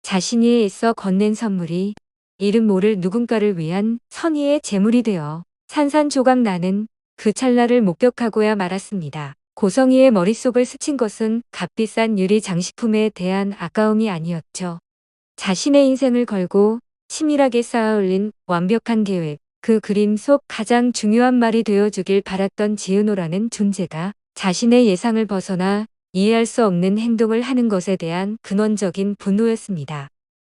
자신이 애써 건넨 선물이 이름 모를 누군가를 위한 선의의 제물이 되어 산산조각 나는 그 찰나를 목격하고야 말았습니다. 고성이의 머릿속을 스친 것은 값비싼 유리 장식품에 대한 아까움이 아니었죠. 자신의 인생을 걸고 치밀하게 쌓아올린 완벽한 계획, 그 그림 속 가장 중요한 말이 되어주길 바랐던 지은호라는 존재가 자신의 예상을 벗어나 이해할 수 없는 행동을 하는 것에 대한 근원적인 분노였습니다.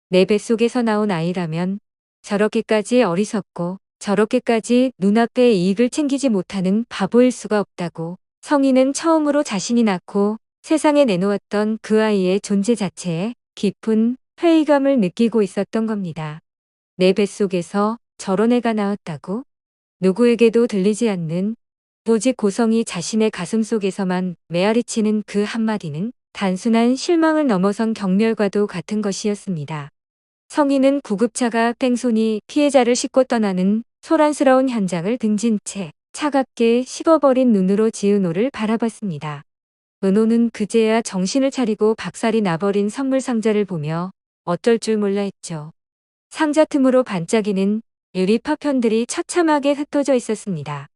내 뱃속에서 나온 아이라면 저렇게까지 어리석고 저렇게까지 눈앞의 이익을 챙기지 못하는 바보일 수가 없다고. 성인은 처음으로 자신이 낳고 세상에 내놓았던 그 아이의 존재 자체에 깊은 회의감을 느끼고 있었던 겁니다. 내 뱃속에서 저런 애가 나왔다고? 누구에게도 들리지 않는, 오직 고성이 자신의 가슴 속에서만 메아리치는 그 한마디는 단순한 실망을 넘어선 경멸과도 같은 것이었습니다. 성인은 구급차가 뺑소니 피해자를 싣고 떠나는 소란스러운 현장을 등진 채 차갑게 식어버린 눈으로 지은호를 바라봤습니다. 은호는 그제야 정신을 차리고 박살이 나버린 선물 상자를 보며 어쩔 줄 몰라 했죠. 상자 틈으로 반짝이는 유리 파편들이 처참하게 흩어져 있었습니다.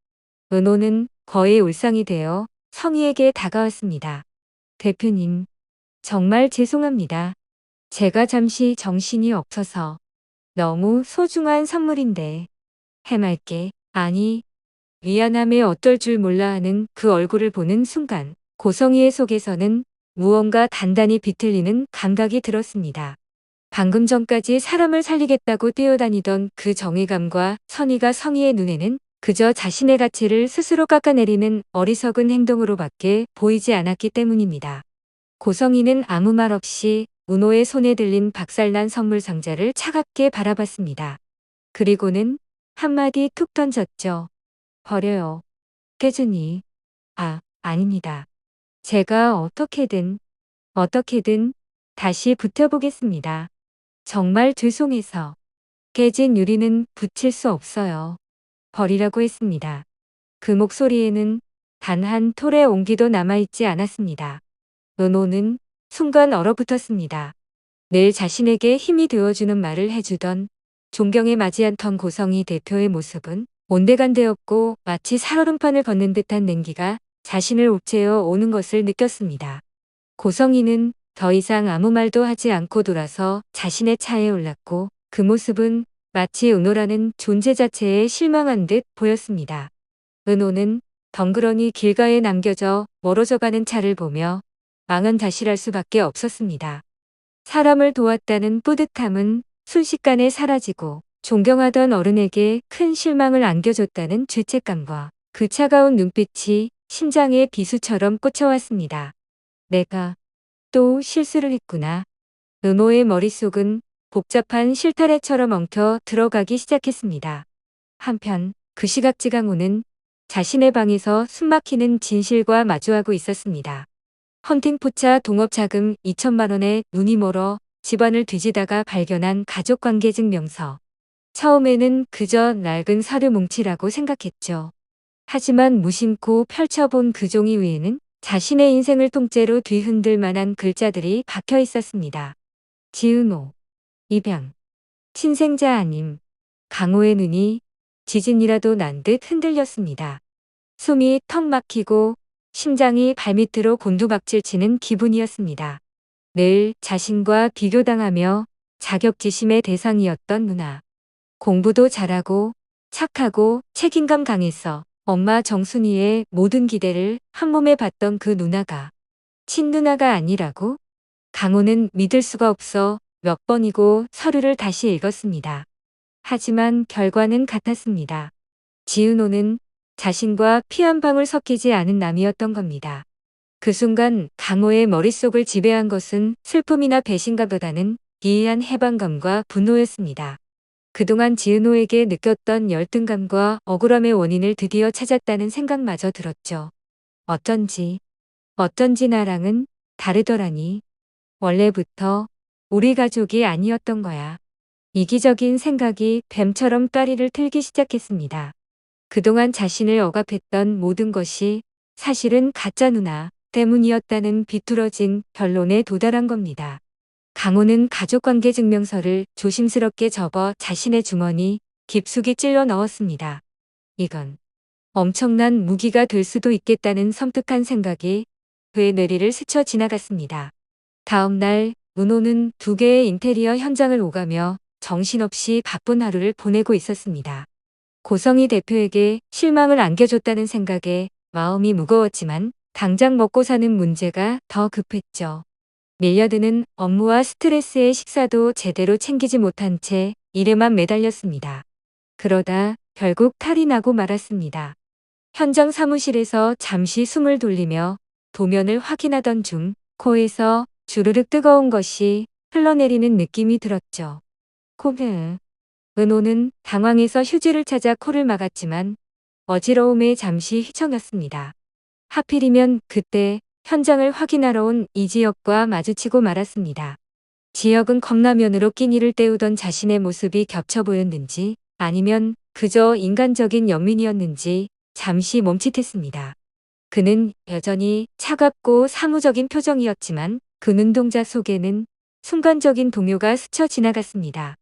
은호는 거의 울상이 되어 성희에게 다가왔습니다. 대표님, 정말 죄송합니다. 제가 잠시 정신이 없어서. 너무 소중한 선물인데. 해맑게, 아니, 미안함에 어떨 줄 몰라 하는 그 얼굴을 보는 순간 고성희의 속에서는 무언가 단단히 비틀리는 감각이 들었습니다. 방금 전까지 사람을 살리겠다고 뛰어다니던 그 정의감과 선의가 성희의 눈에는 그저 자신의 가치를 스스로 깎아내리는 어리석은 행동으로밖에 보이지 않았기 때문입니다. 고성희는 아무 말 없이 은호의 손에 들린 박살난 선물 상자를 차갑게 바라봤습니다. 그리고는 한마디 툭 던졌죠. 버려요. 깨준이. 아닙니다. 제가 어떻게든 다시 붙여보겠습니다. 정말 죄송해서. 깨진 유리는 붙일 수 없어요. 버리라고 했습니다. 그 목소리에는 단 한 톨의 온기도 남아있지 않았습니다. 은호는 순간 얼어붙었습니다. 늘 자신에게 힘이 되어주는 말을 해주던 존경에 맞지 않던 고성희 대표의 모습은 온데간데없고 마치 살얼음판을 걷는 듯한 냉기가 자신을 옥죄어 오는 것을 느꼈습니다. 고성희는 더 이상 아무 말도 하지 않고 돌아서 자신의 차에 올랐고 그 모습은 마치 은호라는 존재 자체에 실망한 듯 보였습니다. 은호는 덩그러니 길가에 남겨져 멀어져가는 차를 보며 망연자실할 수밖에 없었습니다. 사람을 도왔다는 뿌듯함은 순식간에 사라지고 존경하던 어른에게 큰 실망을 안겨줬다는 죄책감과 그 차가운 눈빛이 심장에 비수처럼 꽂혀왔습니다. 내가 또 실수를 했구나. 은호의 머릿속은 복잡한 실타래처럼 엉켜 들어가기 시작했습니다. 한편 그 시각 지강호는 자신의 방에서 숨막히는 진실과 마주하고 있었습니다. 헌팅포차 동업 자금 2천만 원에 눈이 멀어 집안을 뒤지다가 발견한 가족관계증명서. 처음에는 그저 낡은 서류 뭉치라고 생각했죠. 하지만 무심코 펼쳐본 그 종이 위에는 자신의 인생을 통째로 뒤흔들 만한 글자들이 박혀 있었습니다. 지은호, 입양, 친생자 아님. 강호의 눈이 지진이라도 난 듯 흔들렸습니다. 숨이 턱 막히고 심장이 발밑으로 곤두박질 치는 기분이었습니다. 늘 자신과 비교당하며 자격지심의 대상이었던 누나. 공부도 잘하고 착하고 책임감 강해서 엄마 정순이의 모든 기대를 한몸에 받던 그 누나가 친누나가 아니라고? 강호는 믿을 수가 없어 몇 번이고 서류를 다시 읽었습니다. 하지만 결과는 같았습니다. 지은호는 자신과 피 한 방울 섞이지 않은 남이었던 겁니다. 그 순간 강호의 머릿속을 지배한 것은 슬픔이나 배신감보다는 기이한 해방감과 분노였습니다. 그동안 지은호에게 느꼈던 열등감과 억울함의 원인을 드디어 찾았다는 생각마저 들었죠. 어쩐지 나랑은 다르더라니. 원래부터 우리 가족이 아니었던 거야. 이기적인 생각이 뱀처럼 까리를 틀기 시작했습니다. 그동안 자신을 억압했던 모든 것이 사실은 가짜 누나 때문이었다는 비뚤어진 결론에 도달한 겁니다. 강호는 가족관계 증명서를 조심스럽게 접어 자신의 주머니 깊숙이 찔러 넣었습니다. 이건 엄청난 무기가 될 수도 있겠다는 섬뜩한 생각이 그의 뇌리를 스쳐 지나갔습니다. 다음 날 은호는 2개의 인테리어 현장을 오가며 정신없이 바쁜 하루를 보내고 있었습니다. 고성희 대표에게 실망을 안겨줬다는 생각에 마음이 무거웠지만 당장 먹고 사는 문제가 더 급했죠. 밀려드는 업무와 스트레스의 식사도 제대로 챙기지 못한 채 일에만 매달렸습니다. 그러다 결국 탈이 나고 말았습니다. 현장 사무실에서 잠시 숨을 돌리며 도면을 확인하던 중 코에서 주르륵 뜨거운 것이 흘러내리는 느낌이 들었죠. 코브. 은호는 당황해서 휴지를 찾아 코를 막았지만 어지러움에 잠시 휘청였습니다. 하필이면 그때 현장을 확인하러 온 이지혁과 마주치고 말았습니다. 지혁은 컵라면으로 끼니를 때우던 자신의 모습이 겹쳐 보였는지 아니면 그저 인간적인 연민이었는지 잠시 멈칫했습니다. 그는 여전히 차갑고 사무적인 표정이었지만 그 눈동자 속에는 순간적인 동요가 스쳐 지나갔습니다.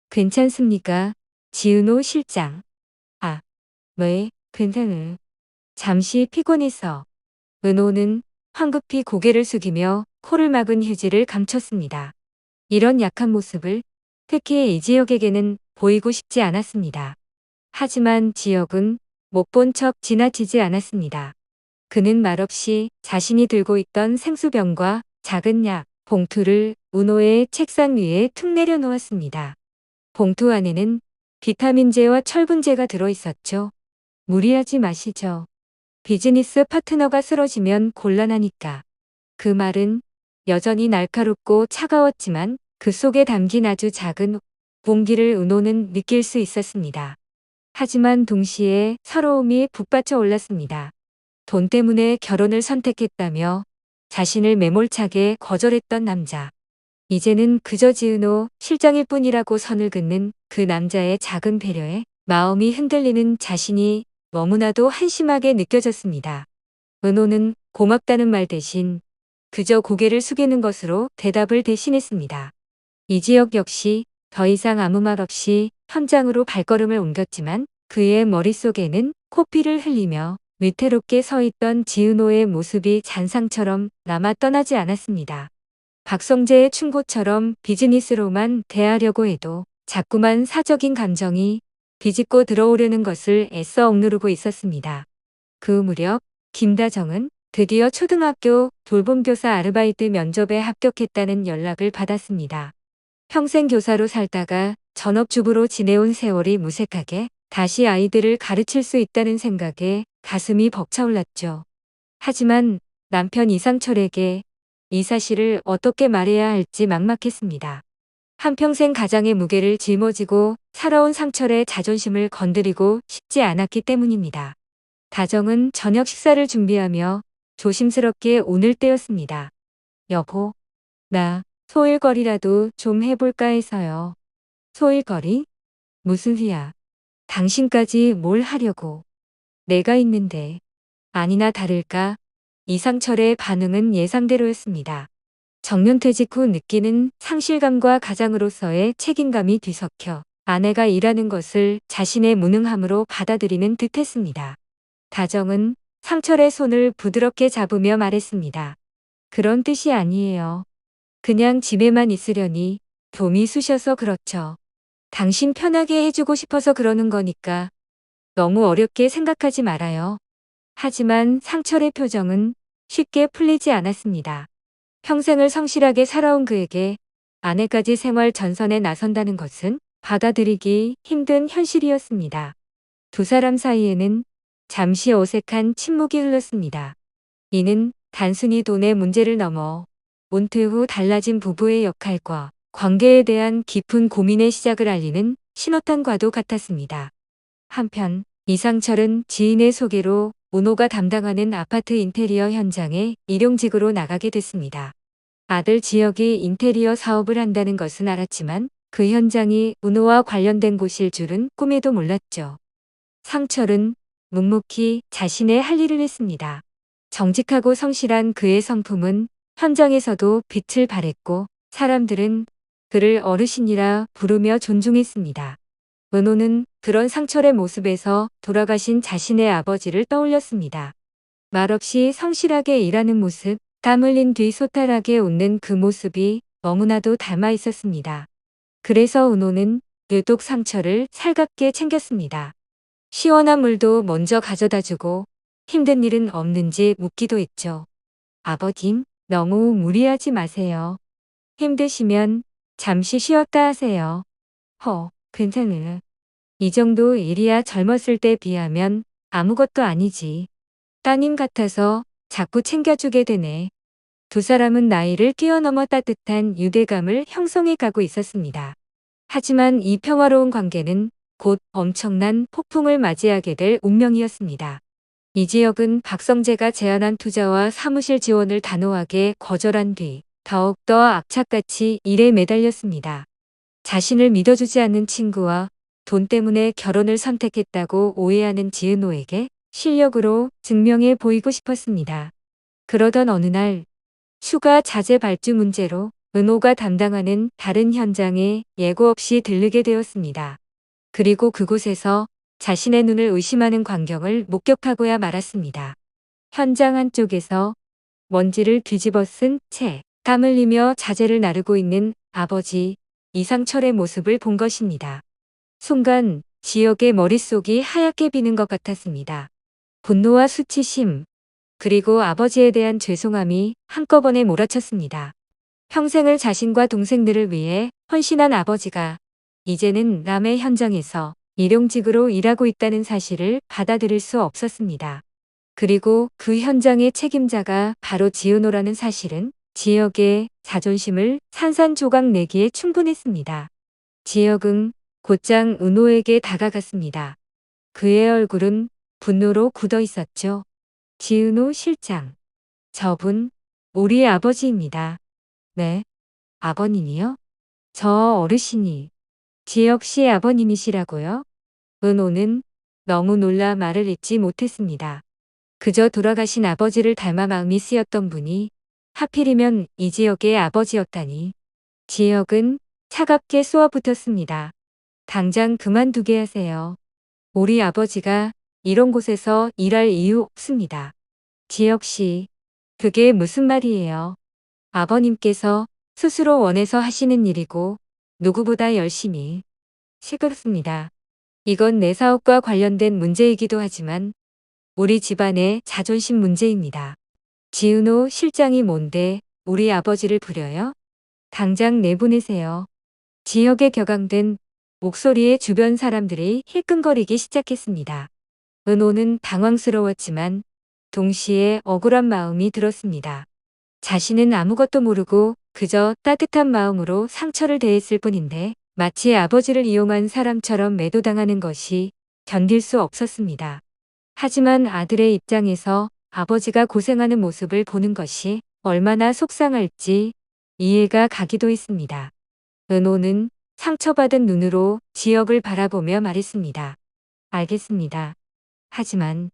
괜찮습니까? 지은호 실장. 아, 왜? 괜찮을. 잠시 피곤해서. 은호는 황급히 고개를 숙이며 코를 막은 휴지를 감췄습니다. 이런 약한 모습을 특히 이지혁에게는 보이고 싶지 않았습니다. 하지만 지혁은 못 본 척 지나치지 않았습니다. 그는 말없이 자신이 들고 있던 생수병과 작은 약, 봉투를 은호의 책상 위에 툭 내려놓았습니다. 봉투 안에는 비타민제와 철분제가 들어있었죠. 무리하지 마시죠. 비즈니스 파트너가 쓰러지면 곤란하니까. 그 말은 여전히 날카롭고 차가웠지만 그 속에 담긴 아주 작은 봉기를 은호는 느낄 수 있었습니다. 하지만 동시에 서러움이 북받쳐 올랐습니다. 돈 때문에 결혼을 선택했다며 자신을 매몰차게 거절했던 남자. 이제는 그저 지은호 실장일 뿐이라고 선을 긋는 그 남자의 작은 배려에 마음이 흔들리는 자신이 너무나도 한심하게 느껴졌습니다. 은호는 고맙다는 말 대신 그저 고개를 숙이는 것으로 대답을 대신했습니다. 이지혁 역시 더 이상 아무 말 없이 현장으로 발걸음을 옮겼지만 그의 머릿속에는 코피를 흘리며 위태롭게 서 있던 지은호의 모습이 잔상처럼 남아 떠나지 않았습니다. 박성재의 충고처럼 비즈니스로만 대하려고 해도 자꾸만 사적인 감정이 비집고 들어오려는 것을 애써 억누르고 있었습니다. 그 무렵 김다정은 드디어 초등학교 돌봄교사 아르바이트 면접에 합격했다는 연락을 받았습니다. 평생 교사로 살다가 전업주부로 지내온 세월이 무색하게 다시 아이들을 가르칠 수 있다는 생각에 가슴이 벅차올랐죠. 하지만 남편 이상철에게 이 사실을 어떻게 말해야 할지 막막했습니다. 한평생 가장의 무게를 짊어지고 살아온 상철의 자존심을 건드리고 싶지 않았기 때문입니다. 다정은 저녁 식사를 준비하며 조심스럽게 운을 떼었습니다. 여보, 나 소일거리라도 좀 해볼까 해서요. 소일거리? 무슨 소리야? 당신까지 뭘 하려고. 내가 있는데. 아니나 다를까 이상철의 반응은 예상대로였습니다. 정년퇴직 후 느끼는 상실감과 가장으로서의 책임감이 뒤섞여 아내가 일하는 것을 자신의 무능함으로 받아들이는 듯했습니다. 다정은 상철의 손을 부드럽게 잡으며 말했습니다. 그런 뜻이 아니에요. 그냥 집에만 있으려니 봄이 쑤셔서 그렇죠. 당신 편하게 해주고 싶어서 그러는 거니까 너무 어렵게 생각하지 말아요. 하지만 상철의 표정은 쉽게 풀리지 않았습니다. 평생을 성실하게 살아온 그에게 아내까지 생활 전선에 나선다는 것은 받아들이기 힘든 현실이었습니다. 두 사람 사이에는 잠시 어색한 침묵이 흘렀습니다. 이는 단순히 돈의 문제를 넘어 은퇴 후 달라진 부부의 역할과 관계에 대한 깊은 고민의 시작을 알리는 신호탄과도 같았습니다. 한편 이상철은 지인의 소개로 은호가 담당하는 아파트 인테리어 현장에 일용직으로 나가게 됐습니다. 아들 지혁이 인테리어 사업을 한다는 것은 알았지만 그 현장이 은호와 관련된 곳일 줄은 꿈에도 몰랐죠. 상철은 묵묵히 자신의 할 일을 했습니다. 정직하고 성실한 그의 성품은 현장에서도 빛을 발했고 사람들은 그를 어르신이라 부르며 존중했습니다. 은호는 그런 상철의 모습에서 돌아가신 자신의 아버지를 떠올렸습니다. 말없이 성실하게 일하는 모습, 땀 흘린 뒤 소탈하게 웃는 그 모습이 너무나도 닮아 있었습니다. 그래서 은호는 유독 상철을 살갑게 챙겼습니다. 시원한 물도 먼저 가져다 주고 힘든 일은 없는지 묻기도 했죠. 아버님, 너무 무리하지 마세요. 힘드시면 잠시 쉬었다 하세요. 괜찮으. 이 정도 일이야 젊었을 때 비하면 아무것도 아니지. 따님 같아서 자꾸 챙겨주게 되네. 두 사람은 나이를 뛰어넘어 따뜻한 유대감을 형성해 가고 있었습니다. 하지만 이 평화로운 관계는 곧 엄청난 폭풍을 맞이하게 될 운명이었습니다. 이지혁은 박성재가 제안한 투자와 사무실 지원을 단호하게 거절한 뒤 더욱더 악착같이 일에 매달렸습니다. 자신을 믿어주지 않는 친구와 돈 때문에 결혼을 선택했다고 오해하는 지은호에게 실력으로 증명해 보이고 싶었습니다. 그러던 어느 날 추가 자재 발주 문제로 은호가 담당하는 다른 현장에 예고 없이 들르게 되었습니다. 그리고 그곳에서 자신의 눈을 의심하는 광경을 목격하고야 말았습니다. 현장 한쪽에서 먼지를 뒤집어 쓴 채 땀 흘리며 자재를 나르고 있는 아버지 이상철의 모습을 본 것입니다. 순간 지역의 머릿속이 하얗게 비는 것 같았습니다. 분노와 수치심, 그리고 아버지에 대한 죄송함이 한꺼번에 몰아쳤습니다. 평생을 자신과 동생들을 위해 헌신한 아버지가 이제는 남의 현장에서 일용직으로 일하고 있다는 사실을 받아들일 수 없었습니다. 그리고 그 현장의 책임자가 바로 지은호라는 사실은 지역의 자존심을 산산조각 내기에 충분했습니다. 지역은 곧장 은호에게 다가갔습니다. 그의 얼굴은 분노로 굳어 있었죠. 지은호 실장. 저분, 우리 아버지입니다. 네, 아버님이요? 저 어르신이 지혁 씨 아버님이시라고요? 은호는 너무 놀라 말을 잇지 못했습니다. 그저 돌아가신 아버지를 닮아 마음이 쓰였던 분이 하필이면 이지혁의 아버지였다니. 지혁은 차갑게 쏘아붙었습니다. 당장 그만두게 하세요. 우리 아버지가 이런 곳에서 일할 이유 없습니다. 지혁 씨, 그게 무슨 말이에요? 아버님께서 스스로 원해서 하시는 일이고 누구보다 열심히. 시끄럽습니다. 이건 내 사업과 관련된 문제이기도 하지만 우리 집안의 자존심 문제입니다. 지은호 실장이 뭔데 우리 아버지를 부려요? 당장 내보내세요. 지역에 격앙된 목소리에 주변 사람들이 힐끔거리기 시작했습니다. 은호는 당황스러웠지만 동시에 억울한 마음이 들었습니다. 자신은 아무것도 모르고 그저 따뜻한 마음으로 상처를 대했을 뿐인데 마치 아버지를 이용한 사람처럼 매도당하는 것이 견딜 수 없었습니다. 하지만 아들의 입장에서 아버지가 고생하는 모습을 보는 것이 얼마나 속상할지 이해가 가기도 했습니다. 은호는 상처받은 눈으로 지혁을 바라보며 말했습니다. 알겠습니다. 하지만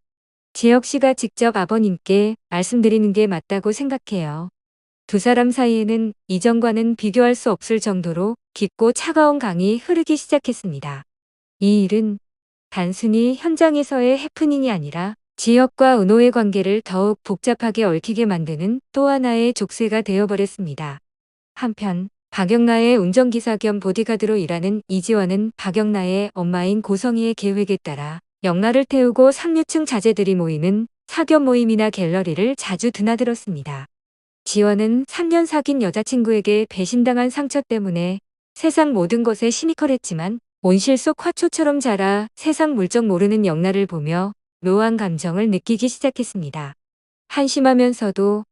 지혁 씨가 직접 아버님께 말씀드리는 게 맞다고 생각해요. 두 사람 사이에는 이전과는 비교할 수 없을 정도로 깊고 차가운 강이 흐르기 시작했습니다. 이 일은 단순히 현장에서의 해프닝이 아니라 지혁과 은호의 관계를 더욱 복잡하게 얽히게 만드는 또 하나의 족쇄가 되어버렸습니다. 한편 박영나의 운전기사 겸 보디가드로 일하는 이지원은 박영나의 엄마인 고성희의 계획에 따라 영나를 태우고 상류층 자제들이 모이는 사교 모임이나 갤러리를 자주 드나들었습니다. 지원은 3년 사귄 여자친구에게 배신당한 상처 때문에 세상 모든 것에 시니컬했지만 온실 속 화초처럼 자라 세상 물정 모르는 영나를 보며 묘한 감정을 느끼기 시작했습니다. 한심하면서도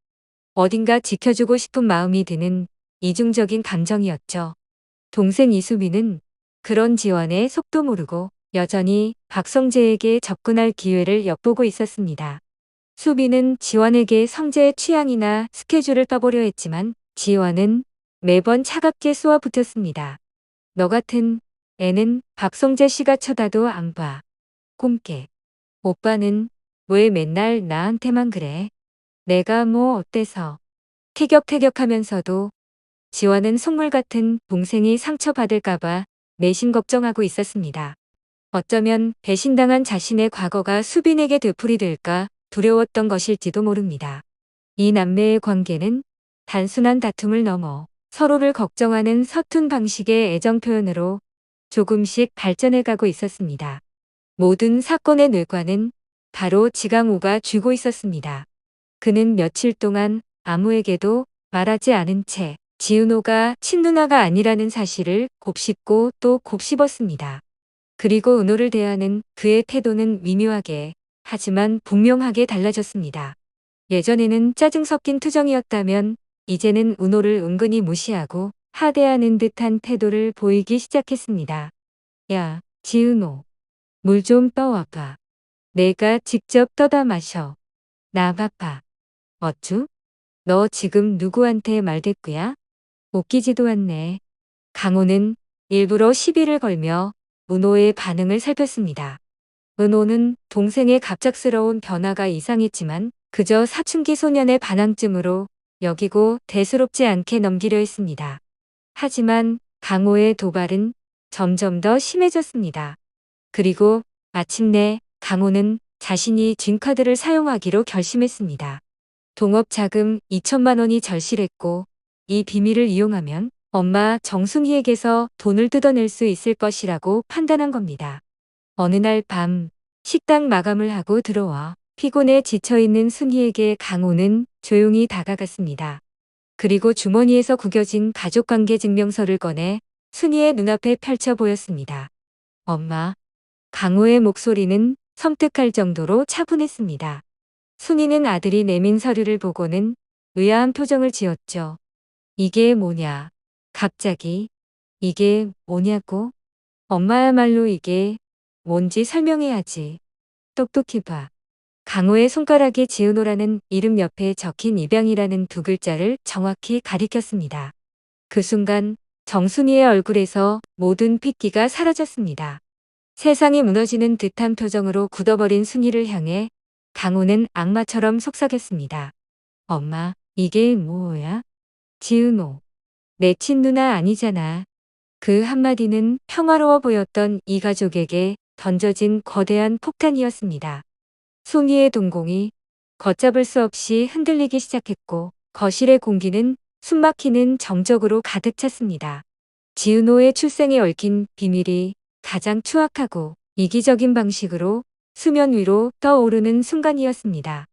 어딘가 지켜주고 싶은 마음이 드는 이중적인 감정이었죠. 동생 이수빈은 그런 지원의 속도 모르고 여전히 박성재에게 접근할 기회를 엿보고 있었습니다. 수빈은 지원에게 성재의 취향이나 스케줄을 떠보려 했지만 지원은 매번 차갑게 쏘아붙었습니다. 너 같은 애는 박성재 씨가 쳐다도 안 봐. 꼼깨. 오빠는 왜 맨날 나한테만 그래? 내가 뭐 어때서? 티격태격하면서도 지화는 속물 같은 동생이 상처받을까봐 내심 걱정하고 있었습니다. 어쩌면 배신당한 자신의 과거가 수빈에게 되풀이될까 두려웠던 것일지도 모릅니다. 이 남매의 관계는 단순한 다툼을 넘어 서로를 걱정하는 서툰 방식의 애정 표현으로 조금씩 발전해 가고 있었습니다. 모든 사건의 뇌관은 바로 지강호가 쥐고 있었습니다. 그는 며칠 동안 아무에게도 말하지 않은 채 지은호가 친누나가 아니라는 사실을 곱씹고 또 곱씹었습니다. 그리고 은호를 대하는 그의 태도는 미묘하게 하지만 분명하게 달라졌습니다. 예전에는 짜증 섞인 투정이었다면 이제는 은호를 은근히 무시하고 하대하는 듯한 태도를 보이기 시작했습니다. 야, 지은호. 물 좀 떠와봐. 내가 직접 떠다 마셔. 나 바빠. 어쭈? 너 지금 누구한테 말대꾸야? 웃기지도 않네. 강호는 일부러 시비를 걸며 은호의 반응을 살폈습니다. 은호는 동생의 갑작스러운 변화가 이상했지만 그저 사춘기 소년의 반항쯤으로 여기고 대수롭지 않게 넘기려 했습니다. 하지만 강호의 도발은 점점 더 심해졌습니다. 그리고 마침내 강호는 자신이 쥔카드를 사용하기로 결심했습니다. 동업 자금 2천만 원이 절실했고 이 비밀을 이용하면 엄마 정순이에게서 돈을 뜯어낼 수 있을 것이라고 판단한 겁니다. 어느 날 밤 식당 마감을 하고 들어와 피곤해 지쳐있는 순이에게 강호는 조용히 다가갔습니다. 그리고 주머니에서 구겨진 가족관계 증명서를 꺼내 순이의 눈앞에 펼쳐 보였습니다. 엄마. 강호의 목소리는 섬뜩할 정도로 차분했습니다. 순이는 아들이 내민 서류를 보고는 의아한 표정을 지었죠. 이게 뭐냐? 갑자기 이게 뭐냐고? 엄마야말로 이게 뭔지 설명해야지. 똑똑히 봐. 강호의 손가락에 지은호라는 이름 옆에 적힌 입양이라는 두 글자를 정확히 가리켰습니다. 그 순간 정순이의 얼굴에서 모든 핏기가 사라졌습니다. 세상이 무너지는 듯한 표정으로 굳어버린 순이를 향해 강호는 악마처럼 속삭였습니다. 엄마, 이게 뭐야? 지은호. 내 친누나 아니잖아. 그 한마디는 평화로워 보였던 이 가족에게 던져진 거대한 폭탄이었습니다. 순이의 동공이 걷잡을 수 없이 흔들리기 시작했고 거실의 공기는 숨막히는 정적으로 가득 찼습니다. 지은호의 출생에 얽힌 비밀이 가장 추악하고 이기적인 방식으로 수면 위로 떠오르는 순간이었습니다.